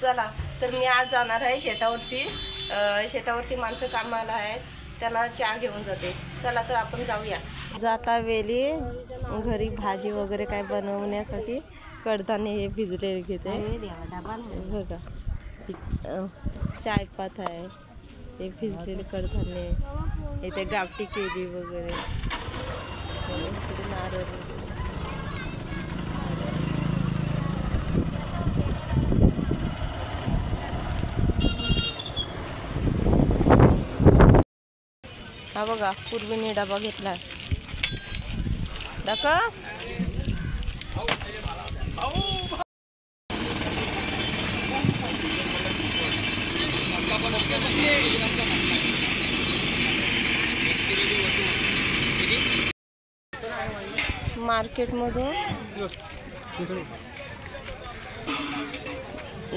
चला तर मी आज जाणार आहे शेतावरती माणसं कामाला आहेत, त्यांना चहा घेऊन जाते. चला तर आपण जाऊया. जाता वेळी घरी भाजी वगैरे काय बनवण्यासाठी कडधान्य हे भिजलेले घेते बघा. चायपात आहे, हे भिजलेले कडधान्य, इथे गावठी केळी वगैरे, नारळ वगैरे. हा बघा पूर्वीने डबा घेतला दाखा. मार्केटमधून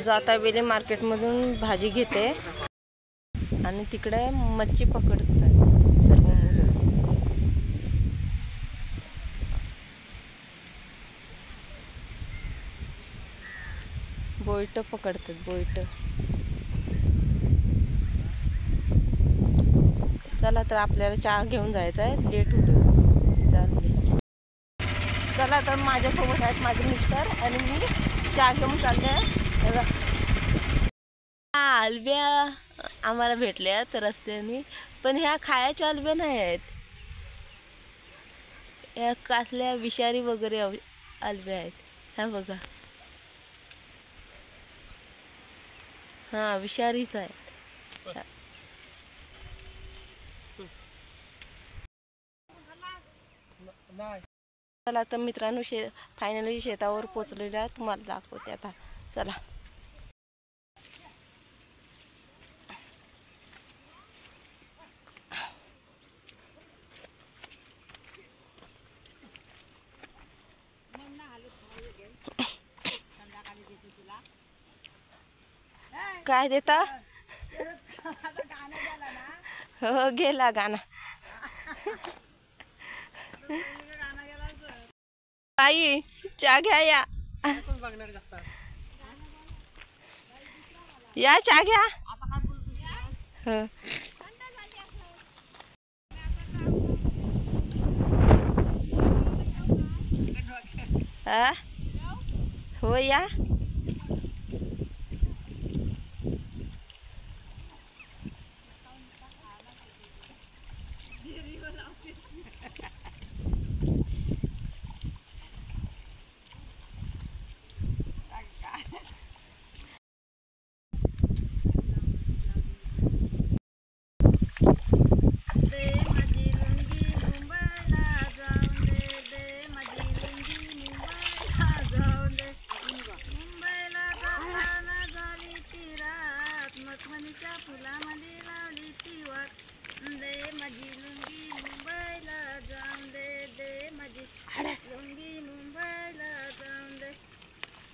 जाता वेळी मार्केटमधून भाजी घेते आणि तिकडे मच्छी पकडतात सर्व मुलं. बोईट पकडतात, बोईट. चला तर आपल्याला चहा घेऊन जायचा आहे, लेट होतो. चालते. चला तर माझ्यासोबत आहेत माझे मिस्टर आणि मी चहा घेऊन चालले. अलब्या आम्हाला भेटल्या तर रस्त्याने, पण ह्या खायच्या अलब्या नाही आहेत. या कसल्या विषारी वगैरे अलब्या आहेत. ह्या बघा, हा विषारीच आहेत. चला तर मित्रांनो, फायनली शेतावर पोचलेल्या तुम्हाला दाखवते आता. चला. काय देता? हो गेला गाणं. आई चहा घ्या, या चहा घ्या. हो या.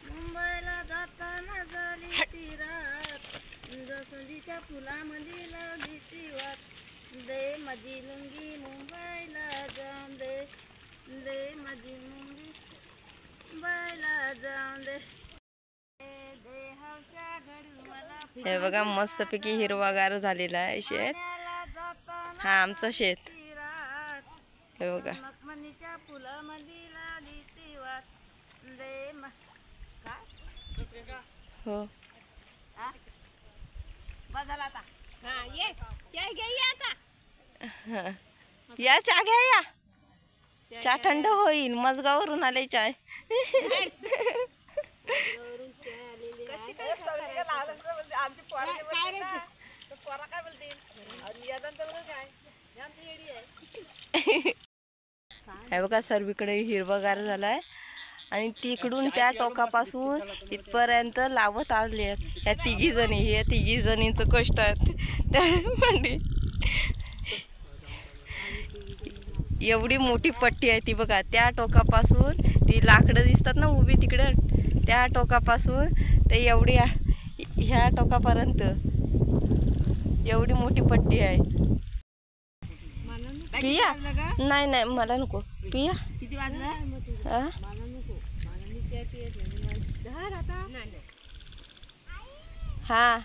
मुंबईला जाताना झाली ती रात, जसंजीच्या फुलामध्ये लावली ती वाट. दे माझी लुंगी मुंबईला जाऊन दे, दे माझी लुंगी मुंबईला जाऊन दे. हे बघा मस्तपैकी हिरवागार झालेला आहे शेत. हा आमचं शेत. हे बघा. हो या चहा घ्या, या चहा थंड होईल. मजगावरून आले चाय. हे बघा सर्वीकडे हिरवगार झालाय आणि तिकडून त्या टोकापासून इथपर्यंत लावत आले आहेत ह्या तिघी जणी. हे तिघी जणींचं कष्ट आहेत त्या म्हणजे एवढी मोठी पट्टी आहे ती बघा. त्या टोकापासून ती लाकडं दिसतात ना उभी तिकडं, त्या टोकापासून ते एवढी ह्या टोकापर्यंत एवढी मोठी पट्टी आहे. पिया नाही नाही मला नको. पिया किती वाजलं? हा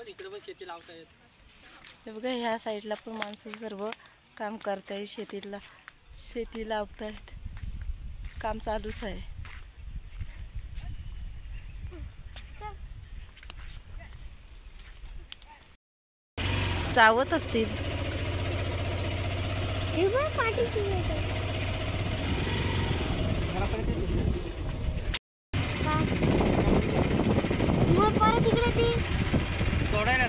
इकडे पण शेती लावतायत. हे बघा ह्या साईडला पण माणसं सर्व काम करतायत, शेती लावतायत, काम चालूच आहे. चावत असतील. सोडायला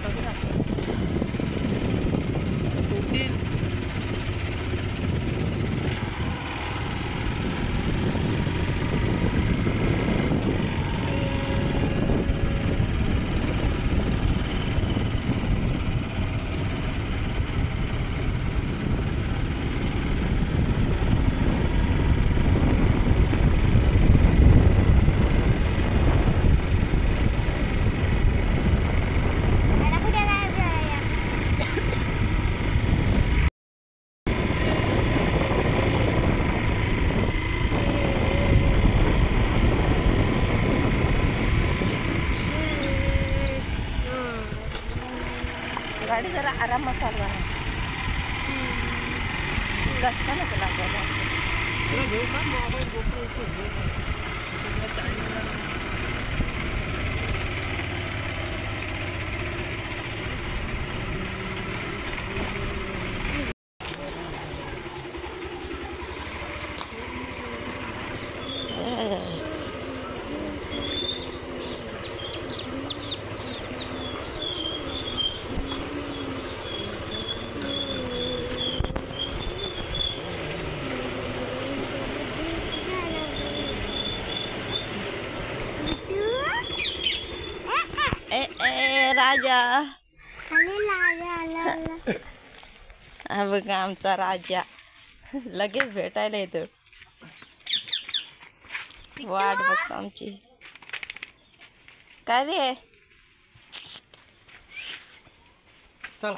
गाडी जरा आरामात चालवा ना, गचका नको लागायला. राजा हा बघा आमचा राजा लगेच भेटायला येतो. वाट बघतो आमची. काय रे चला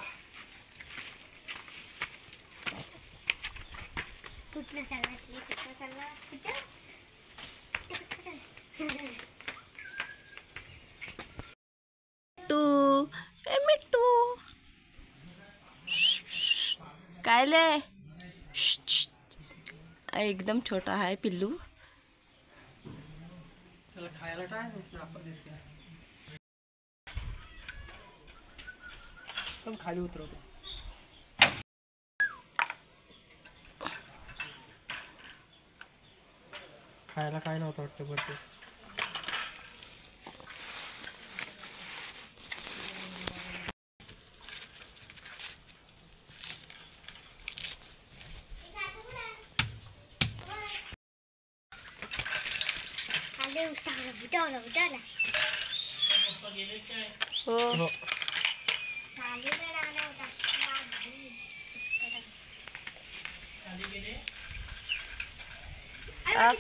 मिट्टू काय ले एकदम छोटा है पिल्लू. चला खायला काय आपण खाली उतरवतो. खायला काय नव्हतं वाटतं बरं. हो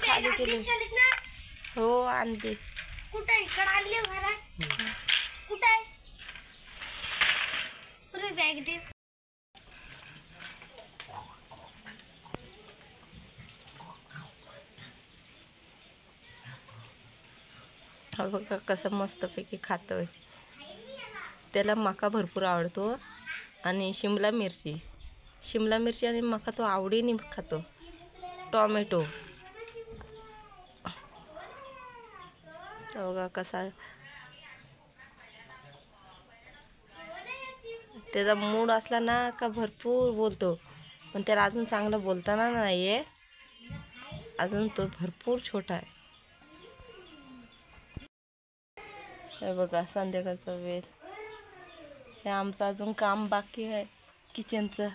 खाली गेले. हो आणते. कुठे इकडे आणले घरात? कुठे पुरी बॅग दे. हा बघा कसं मस्तपैकी खातोय. त्याला मका भरपूर आवडतो आणि शिमला मिरची आणि मका तो आवडीने खातो. टोमॅटो बघा कसा त्याचा मूड असला ना का भरपूर बोलतो, पण त्याला अजून चांगलं बोलताना नाहीये. अजून तो भरपूर छोटा आहे. हे बघा संध्याकाळचा वेळ. हे आमचं अजून काम बाकी आहे किचनचं.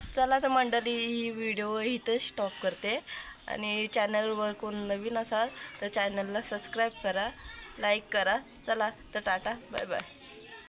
चला तर मंडळी ही व्हिडिओ इथं स्टॉप करते. आणि चॅनलवर कोण नवीन असाल तर चॅनलला सबस्क्राईब करा, लाईक करा. चला तर टाटा बाय बाय.